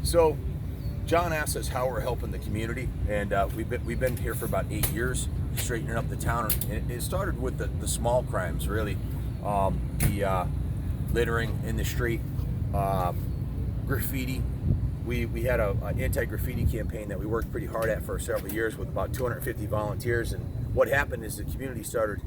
So, John asked us how we're helping the community, and we've been here for about 8 years, straightening up the town. And it started with the small crimes, really, the littering in the street, graffiti. We had an anti-graffiti campaign that we worked pretty hard at for several years with about 250 volunteers. And what happened is the community started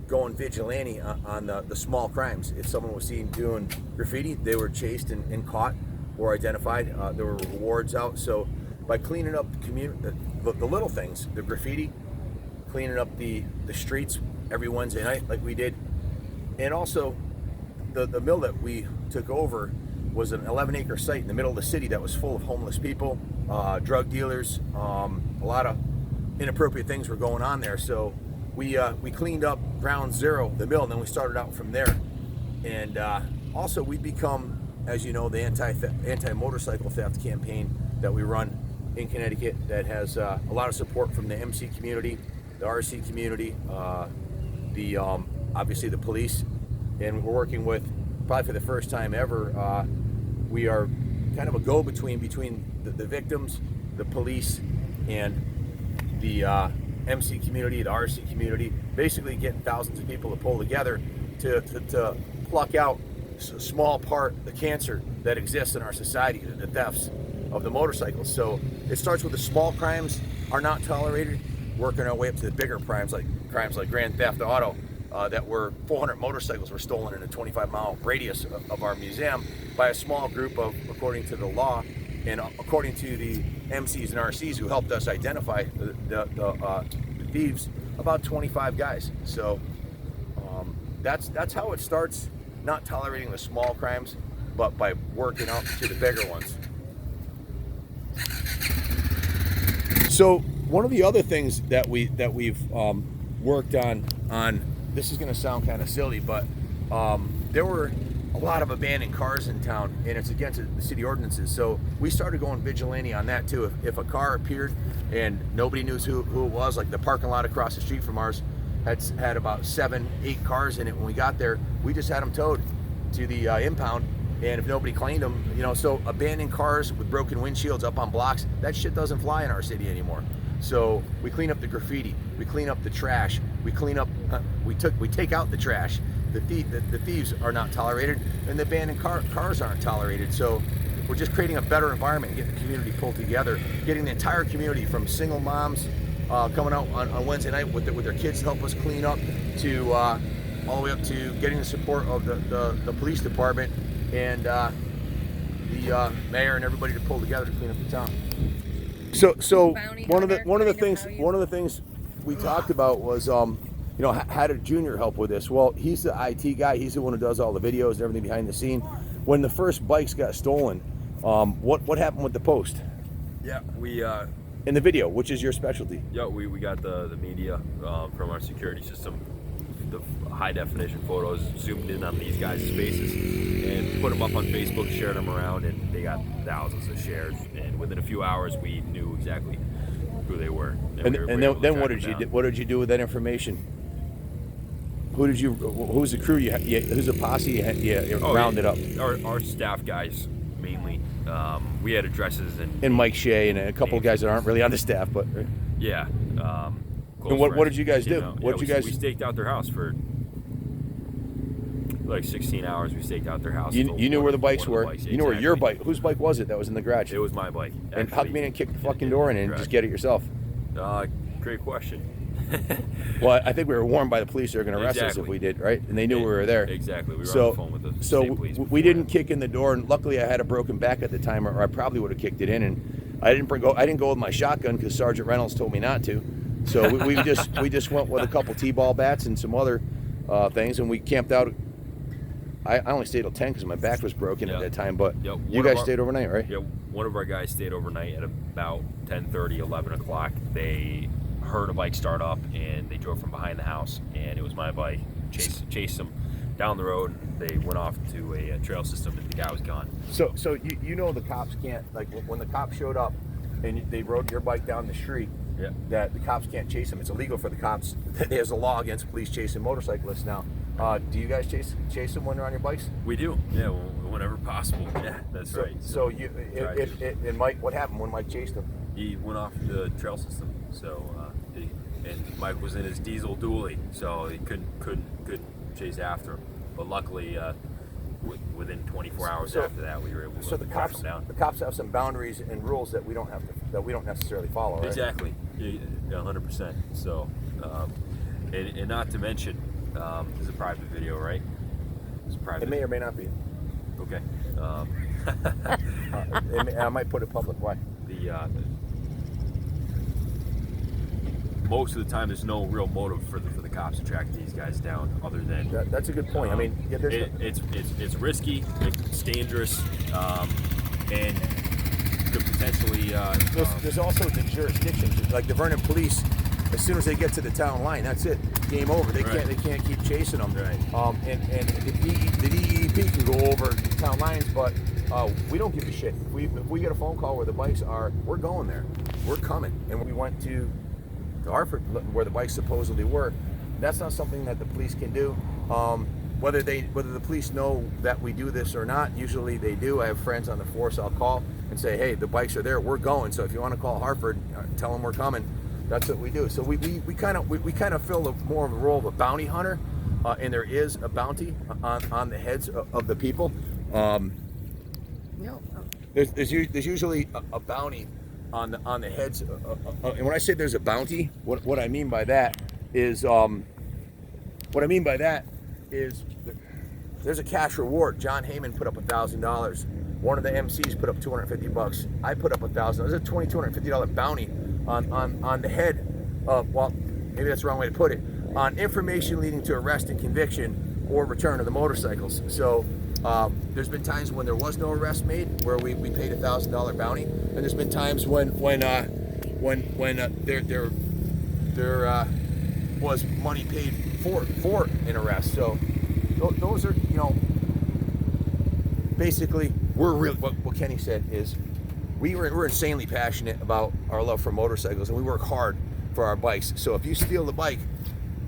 going vigilante on the small crimes. If someone was seen doing graffiti, they were chased and caught or identified. There were rewards out. So by cleaning up the community, the little things, the graffiti, cleaning up the streets every Wednesday night like we did, and also the mill that we took over was an 11-acre site in the middle of the city that was full of homeless people, drug dealers, a lot of inappropriate things were going on there. So we cleaned up ground zero, the mill, and then we started out from there. And also we become, as you know, the anti-motorcycle theft campaign that we run in Connecticut that has a lot of support from the MC community, the RC community, obviously the police, and we're working with, probably for the first time ever, we are kind of a go-between between the victims, the police, and the MC community, the RC community, basically getting thousands of people to pull together to pluck out a small part, the cancer that exists in our society, the thefts of the motorcycles. So it starts with the small crimes are not tolerated, working our way up to the bigger crimes like Grand Theft Auto, that were 400 motorcycles were stolen in a 25-mile radius of our museum by a small group of, according to the law, and according to the MCs and RCs who helped us identify the thieves, about 25 guys. So that's how it starts, not tolerating the small crimes, but by working out to the bigger ones. So one of the other things that we've worked on, this is going to sound kind of silly, but there were a lot of abandoned cars in town, and it's against the city ordinances. So we started going vigilante on that too. If a car appeared and nobody knew who it was, like the parking lot across the street from ours had about 7-8 cars in it when we got there, we just had them towed to the impound. And if nobody claimed them, so abandoned cars with broken windshields up on blocks, that shit doesn't fly in our city anymore. So we clean up the graffiti, we clean up the trash, we take out the trash. The thieves are not tolerated, and the abandoned cars aren't tolerated. So we're just creating a better environment, getting the community pulled together, getting the entire community, from single moms coming out on Wednesday night with their kids to help us clean up, to all the way up to getting the support of the police department and the mayor and everybody to pull together to clean up the town. So one of the things we talked about was how did Junior help with this? Well, he's the IT guy. He's the one who does all the videos and everything behind the scene. When the first bikes got stolen, what happened with the post? Yeah, we in the video, which is your specialty. Yeah, we got the media from our security system, the high definition photos, zoomed in on these guys' faces and put them up on Facebook, shared them around, and they got thousands of shares. And within a few hours, we knew exactly who they were. And then what did you do? What did you do with that information? Who's the crew? Who's the posse you rounded up? Our staff guys mainly. We had addresses and Mike Shea and a couple of guys that aren't really on the staff, but yeah. And what did you guys do? We staked out their house for like 16 hours. We staked out their house. You knew where the bikes were. Exactly. You knew where your bike. Whose bike was it that was in the garage? It was my bike. Actually, and how come you didn't kick the fucking door in and just get it yourself? Great question. Well, I think we were warned by the police they were going to arrest us if we did, right? And they knew we were there. Exactly. We were on the phone with the state police. We didn't kick in the door, and luckily I had a broken back at the time, or I probably would have kicked it in. And I didn't go with my shotgun because Sergeant Reynolds told me not to. So we just went with a couple T-ball bats and some other things, and we camped out. I only stayed till 10 because my back was broken at that time, but you guys stayed overnight, right? Yeah, one of our guys stayed overnight at about 10:30, 11 o'clock. They heard a bike start up, and they drove from behind the house, and it was my bike. Chased them down the road. They went off to a trail system, and the guy was gone. So the cops can't, like, when the cops showed up and they rode your bike down the street, that the cops can't chase them. It's illegal for the cops. There's a law against police chasing motorcyclists now. Do you guys chase them when they're on your bikes? We do. Yeah, whenever possible. Yeah, that's So, right. so you, try and Mike, what happened when Mike chased him? He went off the trail system, so and Mike was in his diesel dually, so he couldn't chase after him. But luckily, within 24 hours after that, we were able to So the track cops, him down. the cops have some boundaries and rules that we don't have to, that we don't necessarily follow, right? Exactly, 100%. So, and not to mention, this is a private video, right? It's private. It may or may not be. Okay. I might put it public. Why? Most of the time, there's no real motive for the cops to track these guys down, other than That's a good point. I mean, yeah, it's risky, it's dangerous, and could potentially. there's also the jurisdiction, like the Vernon Police. As soon as they get to the town line, that's it. Game over. They can't keep chasing them. Right. And the DEP can go over town lines, but we don't give a shit. If we get a phone call where the bikes are, we're going there. We're coming. And we went to Hartford, where the bikes supposedly were. That's not something that the police can do. Whether the police know that we do this or not, usually they do. I have friends on the force I'll call and say, hey, the bikes are there, we're going. So if you want to call Hartford, tell them we're coming. That's what we do. So we kind of fill more of a role of a bounty hunter, and there is a bounty on the heads of the people. There's usually a bounty on the heads, and when I say there's a bounty, what I mean by that is there's a cash reward. John Heyman put up $1,000. One of the MCs put up $250. I put up $1,000. There's a $250 bounty on the head of, well, maybe that's the wrong way to put it, on information leading to arrest and conviction or return of the motorcycles. So there's been times when there was no arrest made where we paid $1,000 bounty, and there's been times when there was money paid for an arrest. So those are, basically, we're really, what Kenny said is we're insanely passionate about our love for motorcycles, and we work hard for our bikes. So if you steal the bike,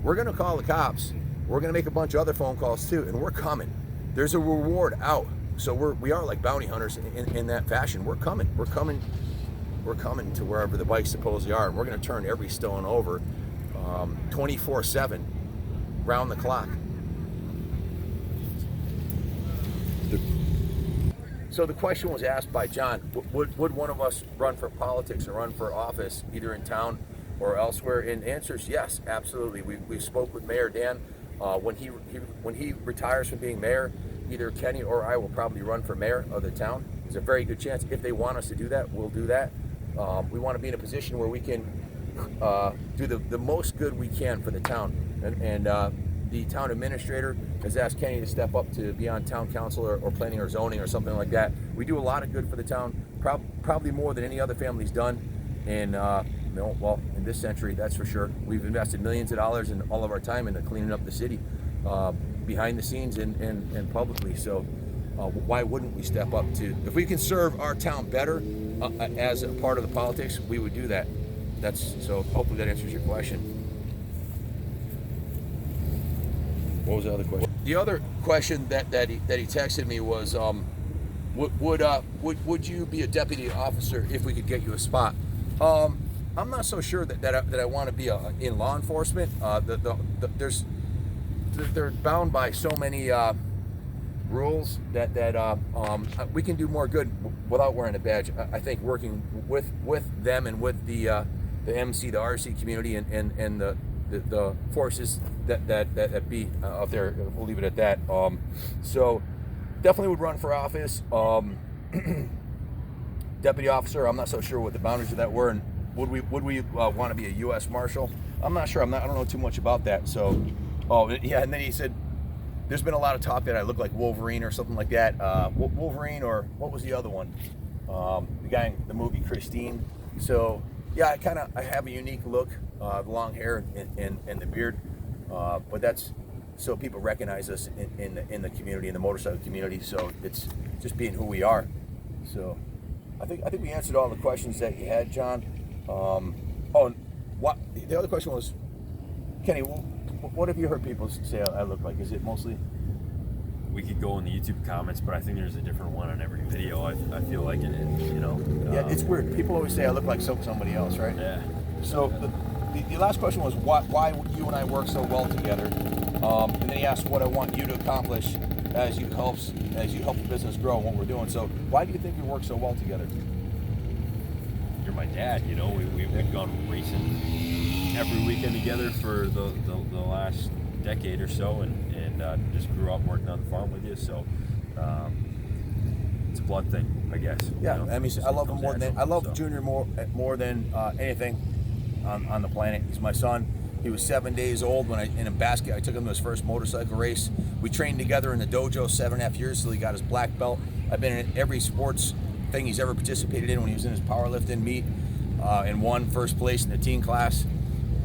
we're going to call the cops. We're going to make a bunch of other phone calls too, and we're coming. There's a reward out. So we are like bounty hunters in that fashion. We're coming to wherever the bikes supposedly are, and we're going to turn every stone over 24/7, round the clock. So the question was asked by John, would one of us run for politics or run for office, either in town or elsewhere? And the answer is yes, absolutely. We spoke with Mayor Dan. When he retires from being mayor, either Kenny or I will probably run for mayor of the town. There's a very good chance if they want us to do that, we'll do that. We want to be in a position where we can do the most good we can for the town. And the town administrator has asked Kenny to step up to be on town council or planning or zoning or something like that. We do a lot of good for the town, probably more than any other family's done. And well, in this century, that's for sure. We've invested millions of dollars in all of our time into cleaning up the city, behind the scenes and publicly. So why wouldn't we step up to, if we can serve our town better as a part of the politics, we would do that. So hopefully that answers your question. What was the other question? The other question that he texted me was, would you be a deputy officer if we could get you a spot? I'm not so sure that I want to be in law enforcement. They're bound by so many rules that we can do more good without wearing a badge. I think working with them and with the MC, the RC community, and the forces that be out there. We'll leave it at that. So definitely would run for office. Deputy officer, I'm not so sure what the boundaries of that were, and would we want to be a U.S. Marshal? I'm not sure. I don't know too much about that. So, yeah. And then he said, there's been a lot of talk that I look like Wolverine or something like that. Wolverine, or what was the other one? The guy in the movie Christine. So yeah, I have a unique look, the long hair and the beard, but that's so people recognize us in the community, in the motorcycle community. So it's just being who we are. So I think we answered all the questions that you had, John. What the other question was, Kenny, what have you heard people say I look like? Is it mostly? we could go in the YouTube comments, but I think there's a different one on every video. I feel like it, you know. Yeah, it's weird. People always say I look like somebody else, right? Yeah. So the last question was why you and I work so well together, and then he asked what I want you to accomplish as you help the business grow and what we're doing. So why do you think we work so well together? You're my dad, you know. We've gone racing every weekend together for the last decade or so, and just grew up working on the farm with you. So it's a blood thing, I guess. Yeah, you know? I mean, I love him more than I love So. Junior more than anything on the planet. He's my son. He was 7 days old when in a basket. I took him to his first motorcycle race. We trained together in the dojo 7.5 years till he got his black belt. I've been in every sports thing he's ever participated in when he was in his powerlifting meet, and won first place in the teen class.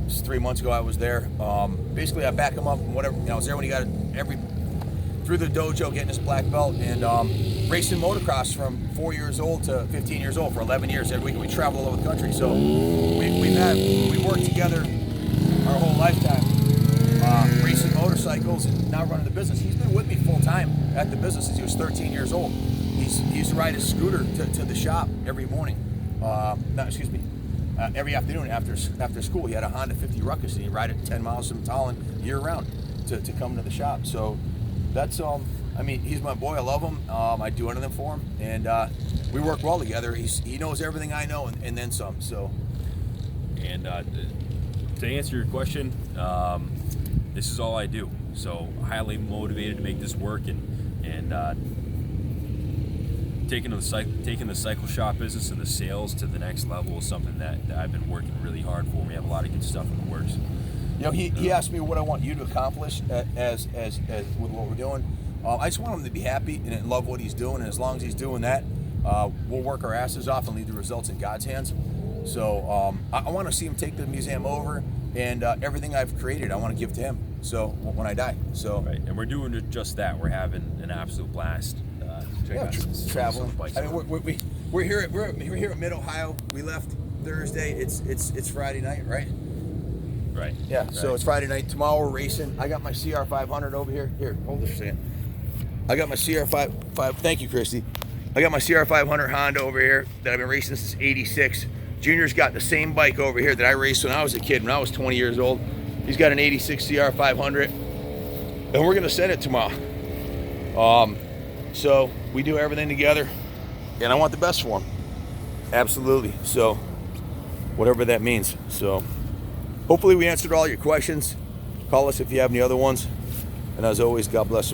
Just 3 months ago I was there. Basically I back him up and whatever. I was there when he got through the dojo getting his black belt, and racing motocross from 4 years old to 15 years old for 11 years. Every week we travel all over the country. So we worked together our whole lifetime, racing motorcycles and now running the business. He's been with me full time at the business since he was 13 years old. He used to ride his scooter to the shop every morning. Every afternoon after school. He had a Honda 50 Ruckus and he'd ride it 10 miles from Tallinn year round to come to the shop. So that's I mean, he's my boy. I love him. I do anything for him, and we work well together. He knows everything I know and then some. So, and to answer your question, this is all I do. So highly motivated to make this work, and taking the cycle shop business and the sales to the next level is something that I've been working really hard for. We have a lot of good stuff in the works. You know, he asked me what I want you to accomplish as with what we're doing. I just want him to be happy and love what he's doing, and as long as he's doing that, we'll work our asses off and leave the results in God's hands. So I want to see him take the museum over, and everything I've created, I want to give to him. So when I die, so right, and we're doing just that. We're having an absolute blast. Traveling. I mean, we're here at Mid Ohio. We left Thursday. It's Friday night, right? Right. Yeah. Right. So it's Friday night. Tomorrow we're racing. I got my CR500 over here. Here, hold this a second. I got my CR5. Thank you, Christy. I got my CR500 Honda over here that I've been racing since '86. Junior's got the same bike over here that I raced when I was a kid, when I was 20 years old. He's got an '86 CR500, and we're gonna send it tomorrow. So we do everything together, and I want the best for him. Absolutely. So whatever that means. So hopefully we answered all your questions. Call us if you have any other ones. And as always, God bless you.